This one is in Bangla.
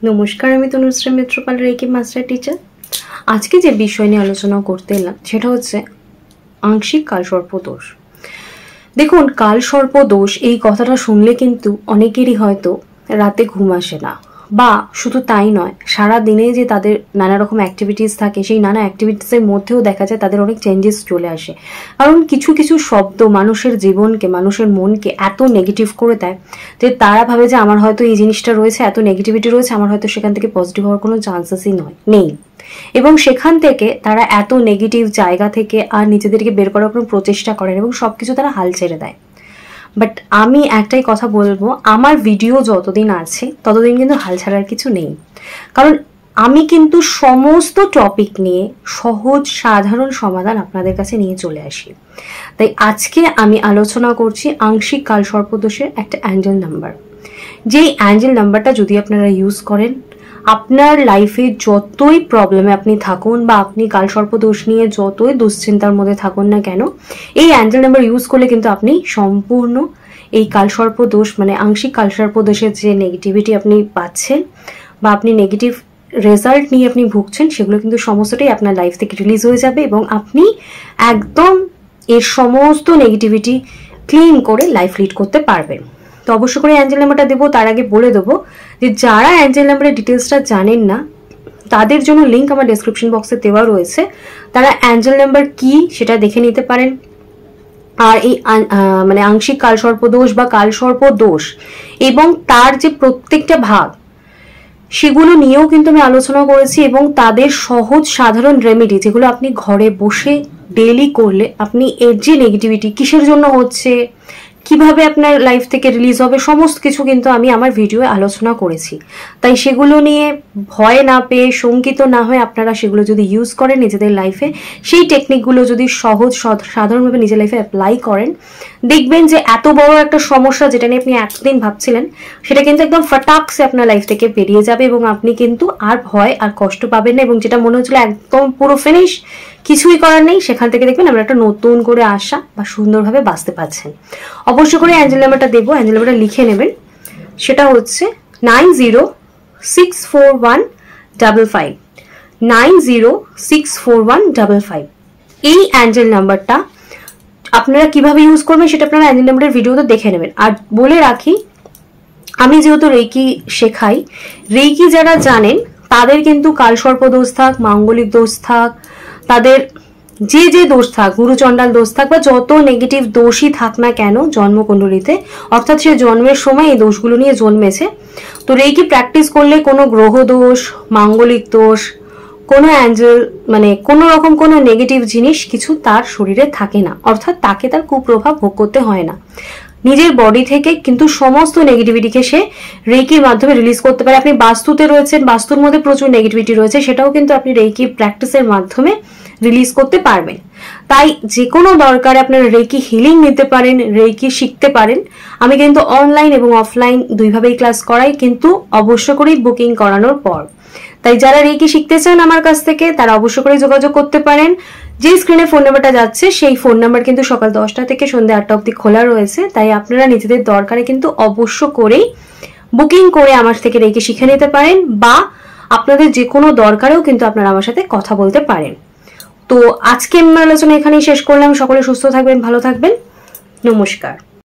নমস্কার, আমি Tanushree Mitrapal, reiki master teacher. আজকে যে বিষয় নিয়ে আলোচনা করতে এলাম সেটা হচ্ছে আংশিক কালসর্প দোষ। দেখুন, কালসর্প দোষ এই কথাটা শুনলে কিন্তু অনেকেরই হয়তো রাতে ঘুম আসে না, বা শুধু তাই নয়, সারা দিনে যে তাদের নানা রকম অ্যাক্টিভিটিস থাকে সেই নানা অ্যাক্টিভিটিসের মধ্যেও দেখা যায় তাদের অনেক চেঞ্জেস চলে আসে। কারণ কিছু কিছু শব্দ মানুষের জীবনকে, মানুষের মনকে এত নেগেটিভ করে দেয় যে তারা ভাবে যে আমার হয়তো এই জিনিসটা রয়েছে, এত নেগেটিভিটি রয়েছে, আমার হয়তো সেখান থেকে পজিটিভ হওয়ার কোনো চান্সেসই নেই। এবং সেখান থেকে তারা এত নেগেটিভ জায়গা থেকে আর নিজেদেরকে বের করার কোনো প্রচেষ্টা করেন এবং সবকিছু তারা হাল ছেড়ে দেয়। বাট আমি একটাই কথা বলবো, আমার ভিডিও যতদিন আছে ততদিন কিন্তু হাল ছাড়ার কিছু নেই। কারণ আমি কিন্তু সমস্ত টপিক নিয়ে সহজ সাধারণ সমাধান আপনাদের কাছে নিয়ে চলে আসি। তাই আজকে আমি আলোচনা করছি আংশিক কালসর্পদোষের একটা অ্যাঞ্জেল নাম্বার। যেই অ্যাঞ্জেল নাম্বারটা যদি আপনারা ইউজ করেন, আপনার লাইফে যতই প্রবলেমে আপনি থাকুন বা আপনি কালসর্পদোষ নিয়ে যতই দুশ্চিন্তার মধ্যে থাকুন না কেন, এই অ্যাঞ্জেল নাম্বার ইউজ করলে কিন্তু আপনি সম্পূর্ণ এই কালসর্পদোষ মানে আংশিক কালসর্পদোষের যে নেগেটিভিটি আপনি পাচ্ছেন বা আপনি নেগেটিভ রেজাল্ট নিয়ে আপনি ভুগছেন, সেগুলো কিন্তু সমস্তটাই আপনার লাইফ থেকে রিলিজ হয়ে যাবে এবং আপনি একদম এর সমস্ত নেগেটিভিটি ক্লিন করে লাইফ লিড করতে পারবেন। তো অবশ্য করে অ্যাঞ্জেল নাম্বারটা দেবো, তার আগে বলে দেবো যে যারা অ্যাঞ্জেল নাম্বারের ডিটেলসটা জানেন না তাদের জন্য লিঙ্ক আমার ডেসক্রিপশন বক্সে দেওয়া রয়েছে, তারা অ্যাঞ্জেল নাম্বার কি সেটা দেখে নিতে পারেন। আর এই মানে আংশিক কালসর্পদোষ বা কালসর্পদোষ এবং তার যে প্রত্যেকটা ভাগ সেগুলো নিয়েও কিন্তু আমি আলোচনা করেছি এবং তাদের সহজ সাধারণ রেমেডি যেগুলো আপনি ঘরে বসে ডেইলি করলে আপনি এর যে নেগেটিভিটি কিসের জন্য হচ্ছে, কিভাবে আপনার লাইফ থেকে রিলিজ হবে, সমস্ত কিছু কিন্তু আমি আমার ভিডিওয়ে আলোচনা করেছি। তাই সেগুলো নিয়ে ভয় না পেয়ে, শঙ্কিত না হয়ে আপনারা সেগুলো যদি ইউজ করেন নিজেদের লাইফে, সেই টেকনিকগুলো যদি সহজ সাধারণভাবে নিজের লাইফে অ্যাপ্লাই করেন, দেখবেন যে এত বড় একটা সমস্যা যেটা নিয়ে আপনি এতদিন ভাবছিলেন সেটা কিন্তু একদম ফটাকসে আপনার লাইফ থেকে বেরিয়ে যাবে এবং আপনি কিন্তু আর ভয় আর কষ্ট পাবেন না। এবং যেটা মনে হচ্ছিল একদম পুরো ফিনিশ, কিছুই করার নেই, সেখান থেকে দেখবেন আমরা একটা নতুন করে আসা বা সুন্দরভাবে বাঁচতে পারছেন। অবশ্য করে অ্যাঞ্জেল নাম্বারটা দেবো, অ্যাঞ্জেল নাম্বারটা লিখে নেবেন। সেটা হচ্ছে 90641555 90641555। এই অ্যাঞ্জেল নাম্বারটা আপনারা কিভাবে ইউজ করবেন সেটা আপনারা অ্যাঞ্জেল নাম্বারের ভিডিওতে দেখে নেবেন। আর বলে রাখি, আমি যেহেতু রেকি শেখাই, রেকি যারা জানেন তাদের কিন্তু কালসর্পদোষ থাক, মাঙ্গলিক দোষ থাক, তাদের যে যে দোষ থাক, গুরুচণ্ডাল দোষ থাক বা যত নেগেটিভ দোষই থাক না কেন জন্মকুণ্ডলিতে, অর্থাৎ সে জন্মের সময় এই দোষগুলো নিয়ে জন্মেছে, তো রেকি প্র্যাকটিস করলে কোনো গ্রহ দোষ, মাঙ্গলিক দোষ, কোনো অ্যাঞ্জেল মানে কোনো রকম কোনো নেগেটিভ জিনিস কিছু তার শরীরে থাকে না, অর্থাৎ তাকে তার কুপ্রভাব ভোগ করতে হয় না। নিজের বডি থেকে কিন্তু সমস্ত নেগেটিভিটিকে সে রেকির মাধ্যমে রিলিজ করতে পারে। আপনি বাস্তুতে রয়েছেন, বাস্তুর মধ্যে প্রচুর নেগেটিভিটি রয়েছে, সেটাও কিন্তু আপনি রেকি প্র্যাকটিসের মাধ্যমে রিলিজ করতে পারবেন। তাই যে কোনো দরকারে আপনারা রেকি হিলিং নিতে পারেন, রেকি শিখতে পারেন। আমি কিন্তু অনলাইন এবং অফলাইন দুইভাবেই ক্লাস করাই, কিন্তু অবশ্য করেই বুকিং করানোর পর। তাই যারা রেকি শিখতে চান আমার কাছ থেকে তারা অবশ্য করে যোগাযোগ করতে পারেন। যে স্ক্রিনে ফোন নাম্বারটা যাচ্ছে সেই ফোন নাম্বার কিন্তু সকাল 10টা থেকে সন্ধ্যা 8টা অবধি খোলা রয়েছে। তাই আপনারা নিজেদের দরকারে কিন্তু অবশ্য করেই বুকিং করে আমার থেকে রেকি শিখে নিতে পারেন, বা আপনাদের যে কোনো দরকারেও কিন্তু আপনারা আমার সাথে কথা বলতে পারেন। তো আজকে আমি আলোচনা এখানেই শেষ করলাম। সকলে সুস্থ থাকবেন, ভালো থাকবেন, নমস্কার।